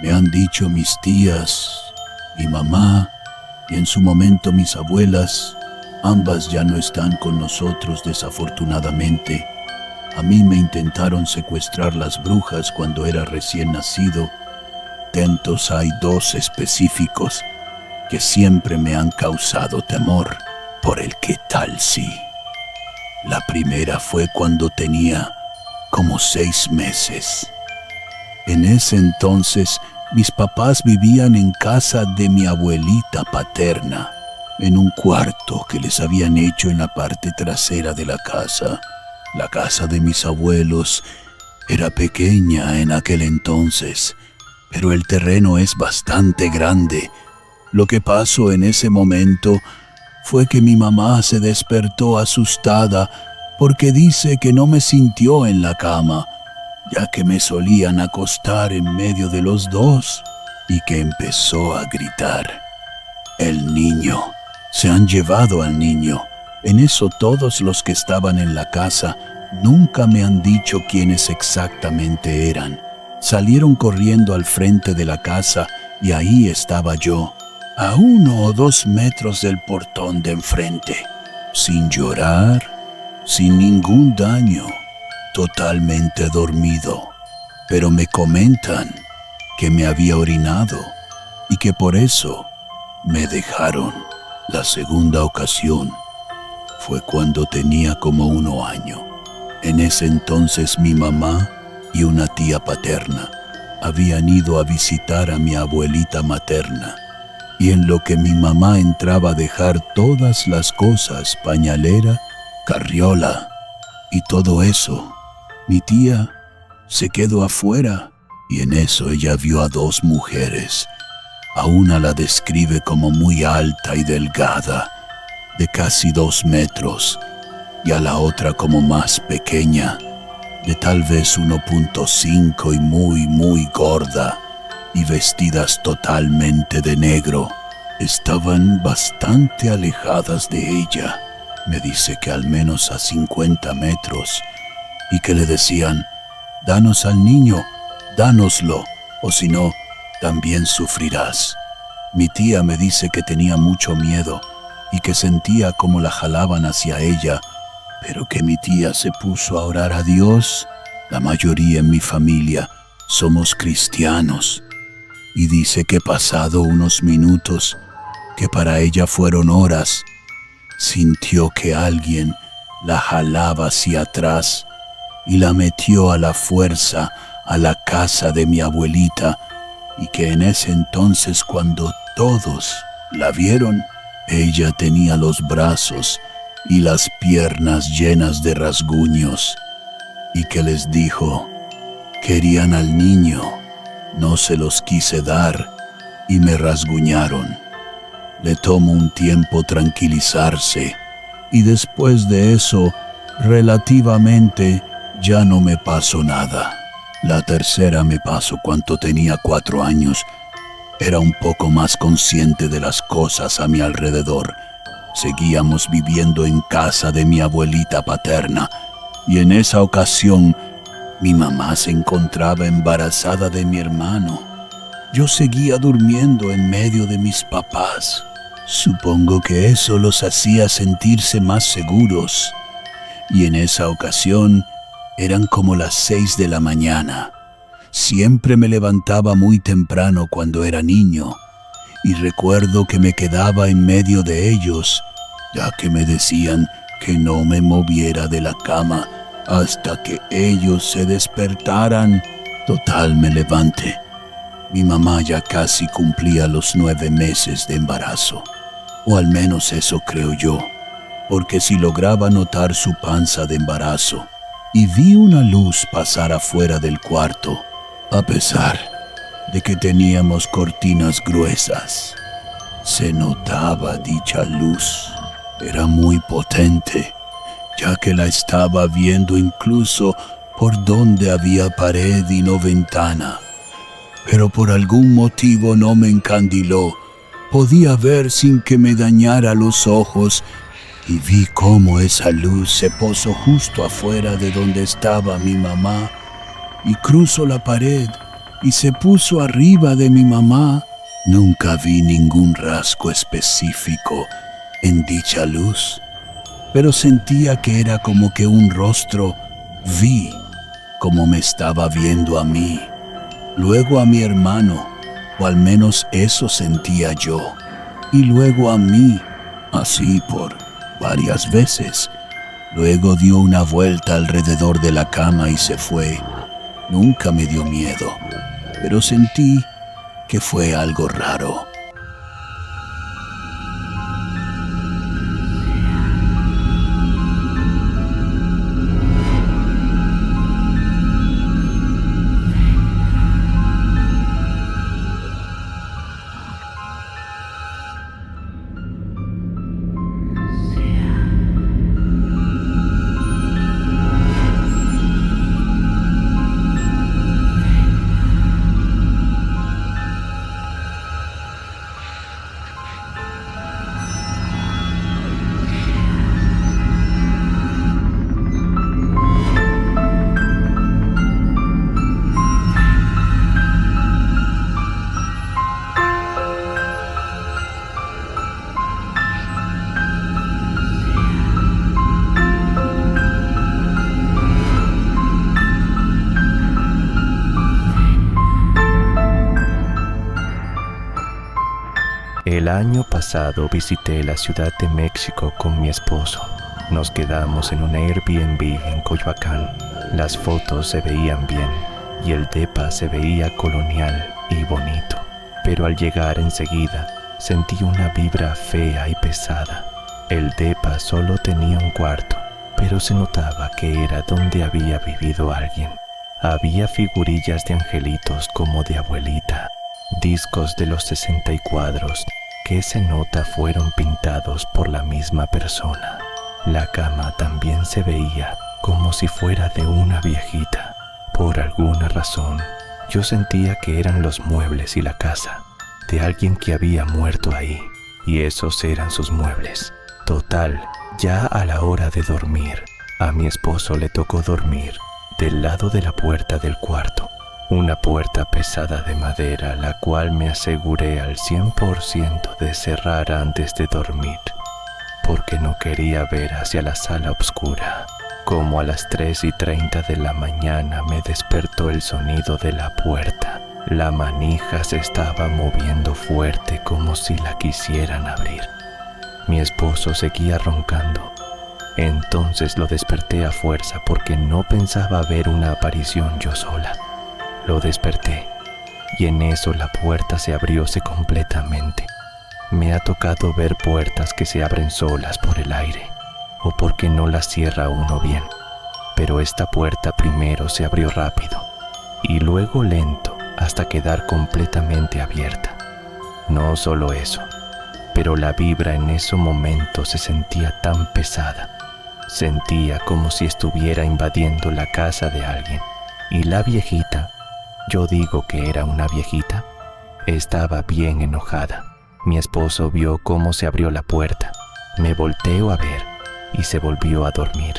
Me han dicho mis tías, mi mamá y en su momento mis abuelas, ambas ya no están con nosotros desafortunadamente. A mí me intentaron secuestrar las brujas cuando era recién nacido. Atentos, hay dos específicos que siempre me han causado temor por el qué tal si. La primera fue cuando tenía como 6 meses. En ese entonces, mis papás vivían en casa de mi abuelita paterna, en un cuarto que les habían hecho en la parte trasera de la casa. La casa de mis abuelos era pequeña en aquel entonces, pero el terreno es bastante grande. Lo que pasó en ese momento fue que mi mamá se despertó asustada porque dice que no me sintió en la cama, ya que me solían acostar en medio de los dos, y que empezó a gritar: «El niño, se han llevado al niño». En eso todos los que estaban en la casa nunca me han dicho quiénes exactamente eran. Salieron corriendo al frente de la casa y ahí estaba yo, a 1 o 2 metros del portón de enfrente, sin llorar, sin ningún daño, totalmente dormido. Pero me comentan que me había orinado y que por eso me dejaron. La segunda ocasión fue cuando tenía como 1 año. En ese entonces mi mamá y una tía paterna habían ido a visitar a mi abuelita materna, y en lo que mi mamá entraba a dejar todas las cosas, pañalera, carriola y todo eso, mi tía se quedó afuera, y en eso ella vio a 2 mujeres. A una la describe como muy alta y delgada, de casi 2 metros, y a la otra como más pequeña, de tal vez 1.5 y muy gorda, y vestidas totalmente de negro. Estaban bastante alejadas de ella, me dice que al menos a 50 metros, y que le decían: «Danos al niño, dánoslo, o si no, también sufrirás». Mi tía me dice que tenía mucho miedo y que sentía como la jalaban hacia ella, pero que mi tía se puso a orar a Dios. La mayoría en mi familia somos cristianos, y dice que pasado unos minutos, que para ella fueron horas, sintió que alguien la jalaba hacia atrás y la metió a la fuerza a la casa de mi abuelita, y que en ese entonces, cuando todos la vieron, ella tenía los brazos y las piernas llenas de rasguños, y que les dijo: «Querían al niño, no se los quise dar y me rasguñaron». Le tomó un tiempo tranquilizarse, y después de eso, relativamente, ya no me pasó nada. La tercera me pasó cuando tenía 4 años. Era un poco más consciente de las cosas a mi alrededor. Seguíamos viviendo en casa de mi abuelita paterna, y en esa ocasión mi mamá se encontraba embarazada de mi hermano. Yo seguía durmiendo en medio de mis papás. Supongo que eso los hacía sentirse más seguros. Y en esa ocasión eran como las 6 de la mañana. Siempre me levantaba muy temprano cuando era niño, y recuerdo que me quedaba en medio de ellos, ya que me decían que no me moviera de la cama hasta que ellos se despertaran. Total, me levanté. Mi mamá ya casi cumplía los 9 meses de embarazo, o al menos eso creo yo, porque si lograba notar su panza de embarazo, y vi una luz pasar afuera del cuarto, a pesar de que teníamos cortinas gruesas. Se notaba dicha luz. Era muy potente, ya que la estaba viendo incluso por donde había pared y no ventana. Pero por algún motivo no me encandiló. Podía ver sin que me dañara los ojos, y vi cómo esa luz se posó justo afuera de donde estaba mi mamá, y cruzó la pared y se puso arriba de mi mamá. Nunca vi ningún rasgo específico en dicha luz, pero sentía que era como que un rostro vi como me estaba viendo a mí, luego a mi hermano, o al menos eso sentía yo, y luego a mí, así por varias veces. Luego dio una vuelta alrededor de la cama y se fue. Nunca me dio miedo, pero sentí que fue algo raro. El año pasado visité la Ciudad de México con mi esposo. Nos quedamos en un Airbnb en Coyoacán. Las fotos se veían bien y el depa se veía colonial y bonito. Pero al llegar enseguida sentí una vibra fea y pesada. El depa solo tenía un cuarto, pero se notaba que era donde había vivido alguien. Había figurillas de angelitos como de abuelita, discos de los 60 y cuadros que se nota fueron pintados por la misma persona. La cama también se veía como si fuera de una viejita. Por alguna razón, yo sentía que eran los muebles y la casa de alguien que había muerto ahí, y esos eran sus muebles. Total, ya a la hora de dormir, a mi esposo le tocó dormir del lado de la puerta del cuarto. Una puerta pesada de madera, la cual me aseguré al 100% de cerrar antes de dormir, porque no quería ver hacia la sala oscura. Como a las 3:30 de la mañana me despertó el sonido de la puerta. La manija se estaba moviendo fuerte como si la quisieran abrir. Mi esposo seguía roncando. Entonces lo desperté a fuerza porque no pensaba ver una aparición yo sola. Lo desperté y en eso la puerta se abrióse completamente. Me ha tocado ver puertas que se abren solas por el aire o porque no las cierra uno bien, pero esta puerta primero se abrió rápido y luego lento hasta quedar completamente abierta. No solo eso, pero la vibra en ese momento se sentía tan pesada. Sentía como si estuviera invadiendo la casa de alguien y la viejita, yo digo que era una viejita, estaba bien enojada. Mi esposo vio cómo se abrió la puerta. Me volteo a ver y se volvió a dormir.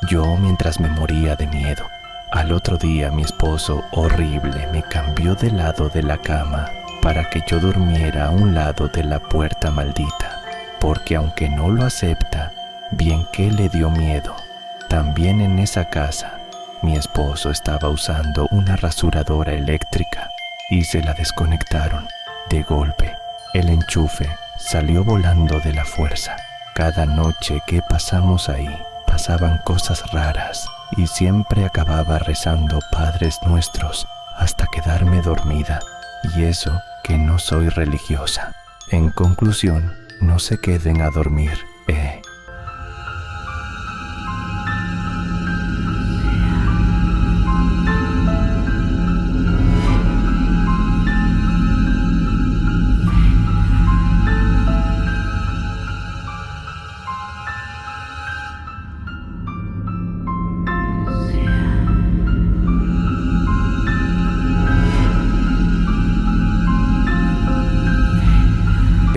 Yo mientras me moría de miedo. Al otro día mi esposo, horrible, me cambió de lado de la cama para que yo durmiera a un lado de la puerta maldita. Porque aunque no lo acepta, bien que le dio miedo. También en esa casa, mi esposo estaba usando una rasuradora eléctrica y se la desconectaron. De golpe, el enchufe salió volando de la fuerza. Cada noche que pasamos ahí, pasaban cosas raras y siempre acababa rezando Padres Nuestros hasta quedarme dormida. Y eso que no soy religiosa. En conclusión, no se queden a dormir,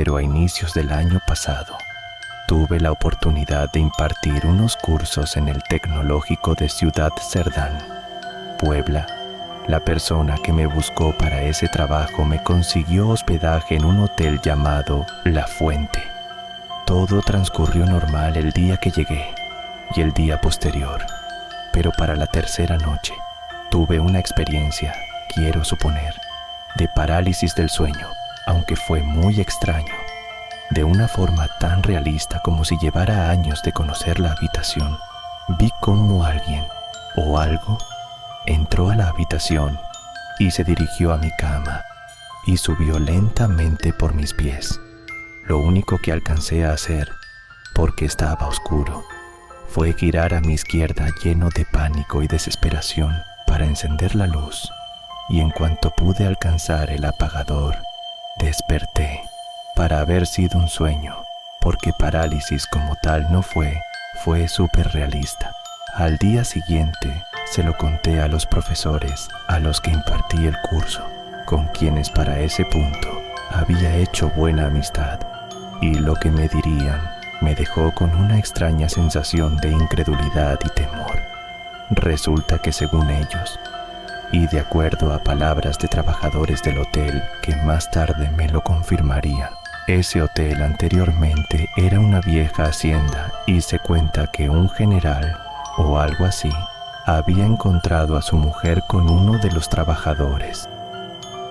Pero a inicios del año pasado, tuve la oportunidad de impartir unos cursos en el Tecnológico de Ciudad Cerdán, Puebla, La persona que me buscó para ese trabajo me consiguió hospedaje en un hotel llamado La Fuente. Todo transcurrió normal el día que llegué y el día posterior, pero para la tercera noche tuve una experiencia, quiero suponer, de parálisis del sueño, aunque fue muy extraño, de una forma tan realista como si llevara años de conocer la habitación. Vi cómo alguien o algo entró a la habitación y se dirigió a mi cama y subió lentamente por mis pies. Lo único que alcancé a hacer, porque estaba oscuro, fue girar a mi izquierda lleno de pánico y desesperación para encender la luz, y en cuanto pude alcanzar el apagador, desperté. Para haber sido un sueño, porque parálisis como tal no fue súper realista. Al día siguiente se lo conté a los profesores a los que impartí el curso, con quienes para ese punto había hecho buena amistad, y lo que me dirían me dejó con una extraña sensación de incredulidad y temor. Resulta que según ellos, y de acuerdo a palabras de trabajadores del hotel que más tarde me lo confirmarían, ese hotel anteriormente era una vieja hacienda y se cuenta que un general, o algo así, había encontrado a su mujer con uno de los trabajadores,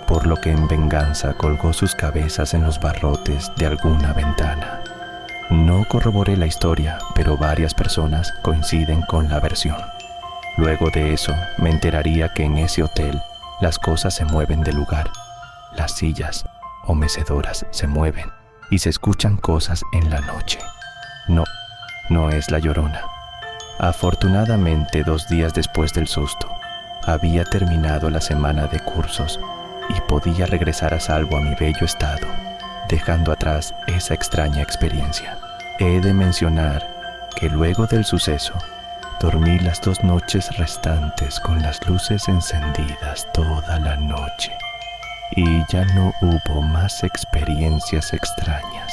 por lo que en venganza colgó sus cabezas en los barrotes de alguna ventana. No corroboré la historia, pero varias personas coinciden con la versión. Luego de eso, me enteraría que en ese hotel las cosas se mueven de lugar. Las sillas o mecedoras se mueven y se escuchan cosas en la noche. No es la Llorona. Afortunadamente, 2 días después del susto, había terminado la semana de cursos y podía regresar a salvo a mi bello estado, dejando atrás esa extraña experiencia. He de mencionar que luego del suceso, dormí las 2 noches restantes con las luces encendidas toda la noche y ya no hubo más experiencias extrañas.